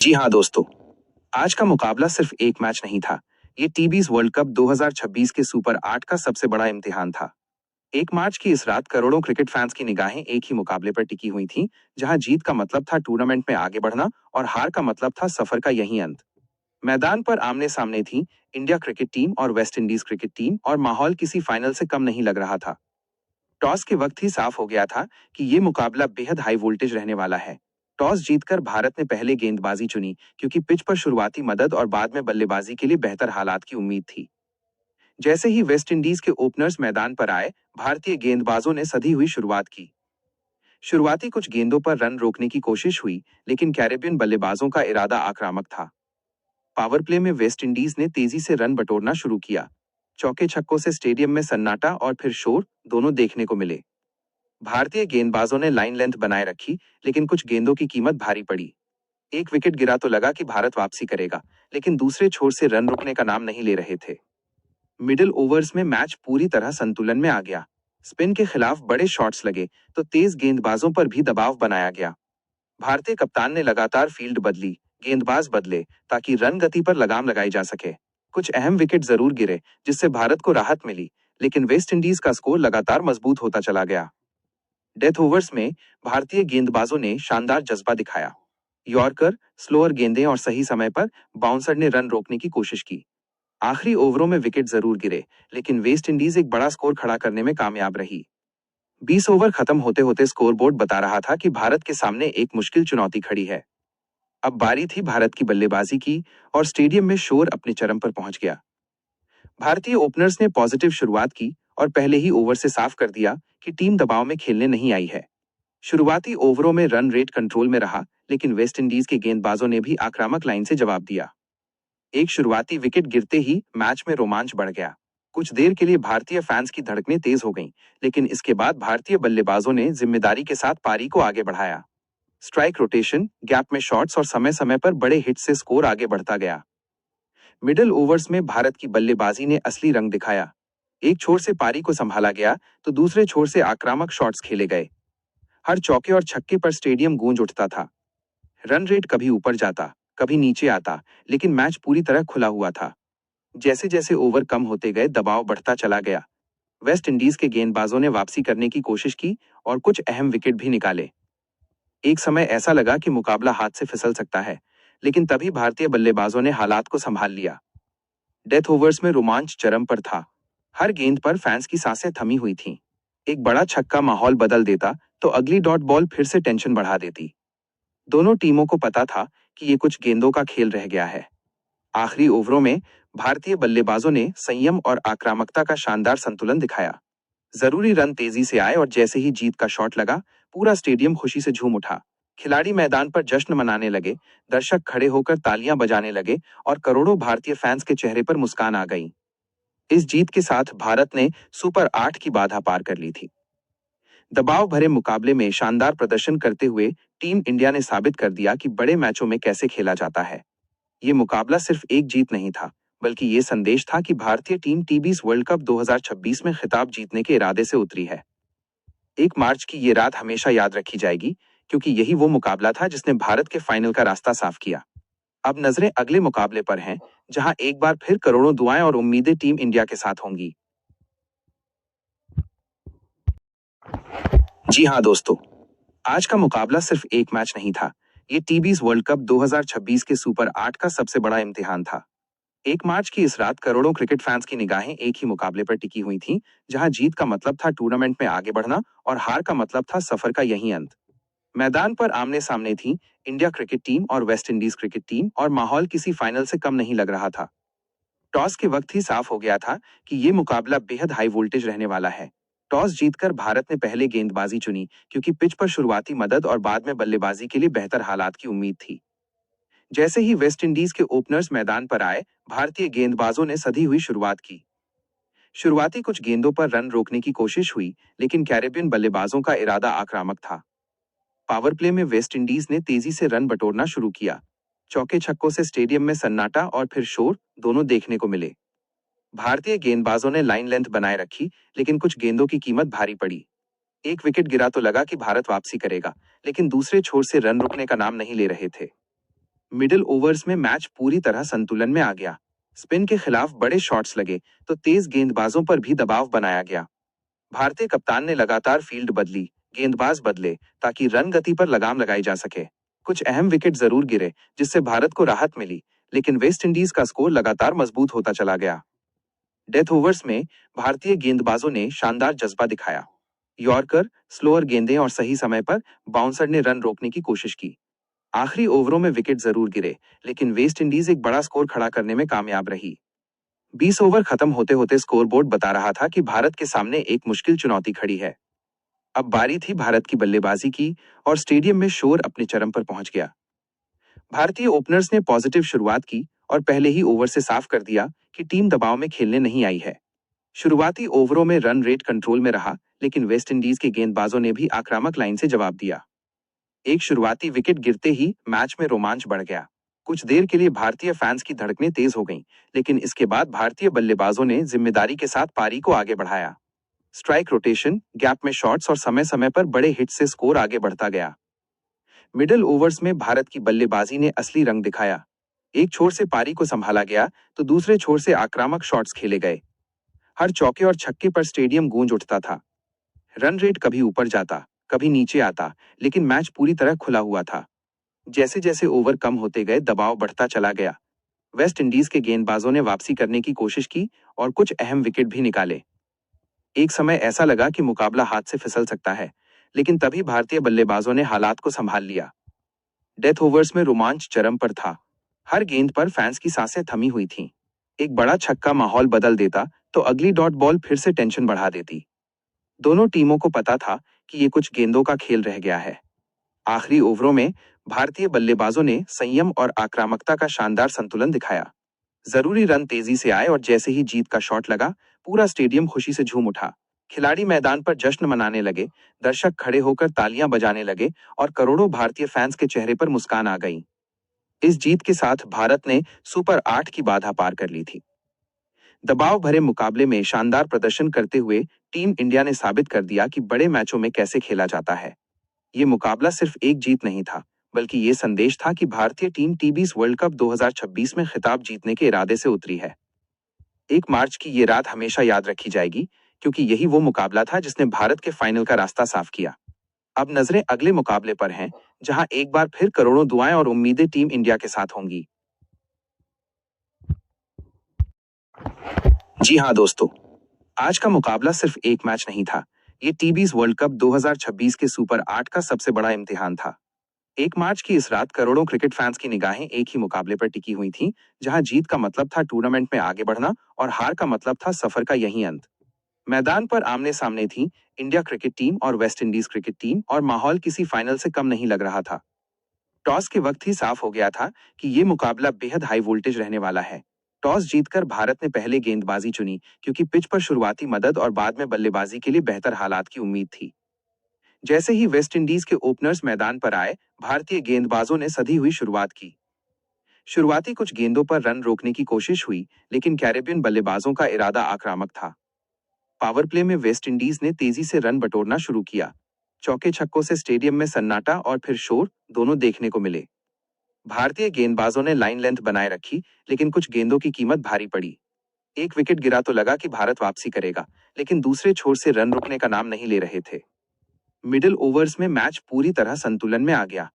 जी हाँ दोस्तों, आज का मुकाबला सिर्फ एक मैच नहीं था। ये टी20 वर्ल्ड कप 2026 के सुपर 8 का सबसे बड़ा इम्तिहान था। 1 मार्च की इस रात करोड़ों क्रिकेट फैंस की निगाहें एक ही मुकाबले पर टिकी हुई थीं, जहां जीत का मतलब था टूर्नामेंट में आगे बढ़ना और हार का मतलब था सफर का यही अंत। मैदान पर आमने-सामने थी इंडिया क्रिकेट टीम और वेस्ट इंडीज क्रिकेट टीम और माहौल किसी फाइनल से कम नहीं लग रहा था। टॉस के वक्त ही साफ हो गया था कि ये मुकाबला बेहद हाई वोल्टेज रहने वाला है। टॉस जीतकर भारत ने पहले गेंदबाजी चुनी क्योंकि पिच पर शुरुआती मदद और बाद में बल्लेबाजी के लिए बेहतर हालात की उम्मीद थी। जैसे ही वेस्ट इंडीज के ओपनर्स मैदान पर आए, भारतीय गेंदबाजों ने सधी हुई शुरुआत की। शुरुआती कुछ गेंदों पर रन रोकने की कोशिश हुई, लेकिन कैरेबियन बल्लेबाजों का इरादा आक्रामक था। पावर प्ले में वेस्ट इंडीज ने तेजी से रन बटोरना शुरू किया। चौके छक्कों से स्टेडियम में सन्नाटा और फिर शोर दोनों देखने को मिले। भारतीय गेंदबाजों ने लाइन लेंथ बनाए रखी, लेकिन कुछ गेंदों की कीमत भारी पड़ी। एक विकेट गिरा तो लगा कि भारत वापसी करेगा, लेकिन दूसरे छोर से रन रुकने का नाम नहीं ले रहे थे। मिडिल ओवर्स में मैच पूरी तरह संतुलन में आ गया। स्पिन के खिलाफ बड़े शॉट्स लगे, तो तेज गेंदबाजों पर भी दबाव बनाया गया। भारतीय कप्तान ने लगातार फील्ड बदली, गेंदबाज बदले, ताकि रन गति पर लगाम लगाई जा सके। कुछ अहम विकेट जरूर गिरे, जिससे भारत को राहत मिली, लेकिन वेस्ट इंडीज का स्कोर लगातार मजबूत होता चला गया। डेथ ओवर्स में भारतीय गेंदबाजों ने शानदार जज्बा दिखाया। यॉर्कर, स्लोअर गेंदें और सही समय पर बाउंसर ने रन रोकने की कोशिश की। आखिरी ओवरों में विकेट जरूर गिरे, लेकिन वेस्ट इंडीज एक बड़ा स्कोर खड़ा करने में कामयाब रही। 20 ओवर खत्म होते होते स्कोरबोर्ड बता रहा था कि भारत के सामने एक मुश्किल चुनौती खड़ी है। अब बारी थी भारत की बल्लेबाजी की और स्टेडियम में शोर अपने चरम पर पहुंच गया। भारतीय ओपनर्स ने पॉजिटिव शुरुआत की और पहले ही ओवर से साफ कर दिया कि टीम दबाव में खेलने नहीं आई है। शुरुआती ओवरों में रन रेट कंट्रोल में रहा, लेकिन वेस्ट इंडीज के गेंदबाजों ने भी आक्रामक लाइन से जवाब दिया। एक शुरुआती विकेट गिरते ही मैच में रोमांच बढ़ गया। कुछ देर के लिए भारतीय फैंस की धड़कनें तेज हो गईं, लेकिन इसके बाद भारतीय बल्लेबाजों ने जिम्मेदारी के साथ पारी को आगे बढ़ाया। स्ट्राइक रोटेशन, गैप में शॉट्स और समय समय पर बड़े हिट से स्कोर आगे बढ़ता गया। मिडिल ओवर्स में भारत की बल्लेबाजी ने असली रंग दिखाया। एक छोर से पारी को संभाला गया, तो दूसरे छोर से आक्रामक शॉट्स खेले गए। हर चौके और छक्के पर स्टेडियम गूंज उठता था। रन रेट कभी ऊपर जाता, कभी नीचे आता, लेकिन मैच पूरी तरह खुला हुआ था। जैसे जैसे ओवर कम होते गए, दबाव बढ़ता चला गया। वेस्ट इंडीज के गेंदबाजों ने वापसी करने की कोशिश की और कुछ अहम विकेट भी निकाले। एक समय ऐसा लगा कि मुकाबला हाथ से फिसल सकता है, लेकिन तभी भारतीय बल्लेबाजों ने हालात को संभाल लिया। डेथ ओवर्स में रोमांच चरम पर था। हर गेंद पर फैंस की सांसें थमी हुई थीं। एक बड़ा छक्का माहौल बदल देता, तो अगली डॉट बॉल फिर से टेंशन बढ़ा देती। दोनों टीमों को पता था कि ये कुछ गेंदों का खेल रह गया है। आखिरी ओवरों में भारतीय बल्लेबाजों ने संयम और आक्रामकता का शानदार संतुलन दिखाया। जरूरी रन तेजी से आए और जैसे ही जीत का शॉट लगा, पूरा स्टेडियम खुशी से झूम उठा। खिलाड़ी मैदान पर जश्न मनाने लगे, दर्शक खड़े होकर तालियां बजाने लगे और करोड़ों भारतीय फैंस के चेहरे पर मुस्कान आ गई। इस जीत के साथ भारत ने सुपर 8 की बाधा पार कर ली थी। दबाव भरे मुकाबले में शानदार प्रदर्शन करते हुए टीम इंडिया ने साबित कर दिया कि बड़े मैचों में कैसे खेला जाता है। ये मुकाबला सिर्फ एक जीत नहीं था, बल्कि ये संदेश था कि भारतीय टीम टी20 वर्ल्ड कप 2026 में खिताब जीतने के इरादे से उतरी है। 1 मार्च की ये रात हमेशा याद रखी जाएगी, क्योंकि यही वो मुकाबला था जिसने भारत के फाइनल का रास्ता साफ किया। अब नजरें अगले मुकाबले पर हैं, जहां एक बार फिर करोड़ों दुआएं और उम्मीदें टीम इंडिया के साथ होंगी। जी हाँ दोस्तों, आज का मुकाबला सिर्फ एक मैच नहीं था। ये टी20 वर्ल्ड कप 2026 के सुपर 8 का सबसे बड़ा इम्तिहान था। 1 मार्च की इस रात करोड़ों क्रिकेट फैंस की निगाहें एक ही मुकाबले पर टिकी हुई थीं, जहां जीत का मतलब था टूर्नामेंट में आगे बढ़ना और हार का मतलब था सफर का यही अंत। मैदान पर आमने-सामने थी इंडिया क्रिकेट टीम और वेस्ट इंडीज क्रिकेट टीम और माहौल किसी फाइनल से कम नहीं लग रहा था। टॉस के वक्त ही साफ हो गया था कि ये मुकाबला बेहद हाई वोल्टेज रहने वाला है। टॉस जीतकर भारत ने पहले गेंदबाजी चुनी क्योंकि पिच पर शुरुआती मदद और बाद में बल्लेबाजी के लिए बेहतर हालात की उम्मीद थी। जैसे ही वेस्ट इंडीज के ओपनर्स मैदान पर आए, भारतीय गेंदबाजों ने सधी हुई शुरुआत की। शुरुआती कुछ गेंदों पर रन रोकने की कोशिश हुई, लेकिन कैरेबियन बल्लेबाजों का इरादा आक्रामक था। पावर प्ले में वेस्ट इंडीज ने तेजी से रन बटोरना शुरू किया। चौके छक्कों से स्टेडियम में सन्नाटा और फिर शोर दोनों देखने को मिले। भारतीय गेंदबाजों ने लाइन लेंथ बनाए रखी, लेकिन कुछ गेंदों की कीमत भारी पड़ी। एक विकेट गिरा तो लगा कि भारत वापसी करेगा, लेकिन दूसरे छोर से रन रुकने का नाम नहीं ले रहे थे। मिडिल ओवर्स में मैच पूरी तरह संतुलन में आ गया। स्पिन के खिलाफ बड़े शॉट्स लगे तो तेज गेंदबाजों पर भी दबाव बनाया गया। भारतीय कप्तान ने लगातार फील्ड बदली, गेंदबाज बदले ताकि रन गति पर लगाम लगाई जा सके। कुछ अहम विकेट जरूर गिरे जिससे भारत को राहत मिली, लेकिन वेस्ट इंडीज का स्कोर लगातार मजबूत होता चला गया। डेथ ओवर्स में भारतीय गेंदबाजों ने शानदार जज्बा दिखाया। यॉर्कर, स्लोअर गेंदें और सही समय पर बाउंसर ने रन रोकने की कोशिश की। आखिरी ओवरों में विकेट जरूर गिरे, लेकिन वेस्ट इंडीज एक बड़ा स्कोर खड़ा करने में कामयाब रही। 20 ओवर खत्म होते होते स्कोरबोर्ड बता रहा था कि भारत के सामने एक मुश्किल चुनौती खड़ी है। अब बारी थी भारत की बल्लेबाजी की और स्टेडियम में शोर अपने चरम पर पहुंच गया। भारतीय ओपनर्स ने पॉजिटिव शुरुआत की और पहले ही ओवर से साफ कर दिया कि टीम दबाव में खेलने नहीं आई है। शुरुआती ओवरों में रन रेट कंट्रोल में रहा, लेकिन वेस्ट इंडीज के गेंदबाजों ने भी आक्रामक लाइन से जवाब दिया। एक शुरुआती विकेट गिरते ही मैच में रोमांच बढ़ गया। कुछ देर के लिए भारतीय फैंस की धड़कनें तेज हो गईं, लेकिन इसके बाद भारतीय बल्लेबाजों ने जिम्मेदारी के साथ पारी को आगे बढ़ाया। स्ट्राइक रोटेशन, गैप में शॉट्स और समय समय पर बड़े हिट से स्कोर आगे बढ़ता गया। मिडिल ओवर्स में भारत की बल्लेबाजी ने असली रंग दिखाया। एक छोर से पारी को संभाला गया तो दूसरे छोर से आक्रामक शॉट्स खेले गए। हर चौके और छक्के पर स्टेडियम गूंज उठता था। रन रेट कभी ऊपर जाता, कभी नीचे आता, लेकिन मैच पूरी तरह खुला हुआ था। जैसे जैसे ओवर कम होते गए दबाव बढ़ता चला गया। वेस्ट इंडीज के गेंदबाजों ने वापसी करने की कोशिश की और कुछ अहम विकेट भी निकाले। एक समय ऐसा लगा कि मुकाबला हाथ से फिसल सकता है, लेकिन तभी भारतीय बल्लेबाजों ने हालात को संभाल लिया। डेथ ओवर्स में रोमांच चरम पर था। हर गेंद पर फैंस की सांसें थमी हुई थीं। एक बड़ा छक्का माहौल बदल देता तो अगली डॉट बॉल फिर से टेंशन बढ़ा देती। दोनों टीमों को पता था कि ये कुछ गेंदों का खेल रह गया है। आखिरी ओवरों में भारतीय बल्लेबाजों ने संयम और आक्रामकता का शानदार संतुलन दिखाया। जरूरी रन तेजी से आए और जैसे ही जीत का शॉट लगा, पूरा स्टेडियम खुशी से झूम उठा। खिलाड़ी मैदान पर जश्न मनाने लगे, दर्शक खड़े होकर तालियां बजाने लगे और करोड़ों भारतीय फैंस के चेहरे पर मुस्कान आ गई। इस जीत के साथ भारत ने सुपर 8 की बाधा पार कर ली थी। दबाव भरे मुकाबले में शानदार प्रदर्शन करते हुए टीम इंडिया ने साबित कर दिया कि बड़े मैचों में कैसे खेला जाता है। ये मुकाबला सिर्फ एक जीत नहीं था, बल्कि ये संदेश था कि भारतीय टीम टी20 वर्ल्ड कप 2026 में खिताब जीतने के इरादे से उतरी है। 1 मार्च की ये रात हमेशा याद रखी जाएगी, क्योंकि यही वो मुकाबला था जिसने भारत के फाइनल का रास्ता साफ किया। अब नजरें अगले मुकाबले पर हैं, जहां एक बार फिर करोड़ों दुआएं और उम्मीदें टीम इंडिया के साथ होंगी। जी हाँ दोस्तों, आज का मुकाबला सिर्फ एक मैच नहीं था। ये टी20 वर्ल्ड कप 2026 के सुपर 8 का सबसे बड़ा इम्तिहान था। 1 मार्च की इस रात करोड़ों क्रिकेट फैंस की निगाहें एक ही मुकाबले पर टिकी हुई थीं, जहां जीत का मतलब था टूर्नामेंट में आगे बढ़ना और हार का मतलब था सफर का यही अंत। मैदान पर आमने सामने थी इंडिया क्रिकेट टीम और वेस्ट इंडीज क्रिकेट टीम, और माहौल किसी फाइनल से कम नहीं लग रहा था। टॉस के वक्त ही साफ हो गया था कि ये मुकाबला बेहद हाई वोल्टेज रहने वाला है। टॉस जीतकर भारत ने पहले गेंदबाजी चुनी, क्योंकि पिच पर शुरुआती मदद और बाद में बल्लेबाजी के लिए बेहतर हालात की उम्मीद थी। जैसे ही वेस्ट इंडीज के ओपनर्स मैदान पर आए, भारतीय गेंदबाजों ने सधी हुई शुरुआत की। शुरुआती कुछ गेंदों पर रन रोकने की कोशिश हुई, लेकिन कैरेबियन बल्लेबाजों का इरादा आक्रामक था। पावर प्ले में वेस्ट इंडीज ने तेजी से रन बटोरना शुरू किया। चौके छक्कों से स्टेडियम में सन्नाटा और फिर शोर दोनों देखने को मिले। भारतीय गेंदबाजों ने लाइन लेंथ बनाए रखी, लेकिन कुछ गेंदों की कीमत भारी पड़ी। एक विकेट गिरा तो लगा कि भारत वापसी करेगा, लेकिन दूसरे छोर से रन रुकने का नाम नहीं ले रहे थे। मिडिल ओवर्स में मैच पूरी तरह संतुलन में आ गया।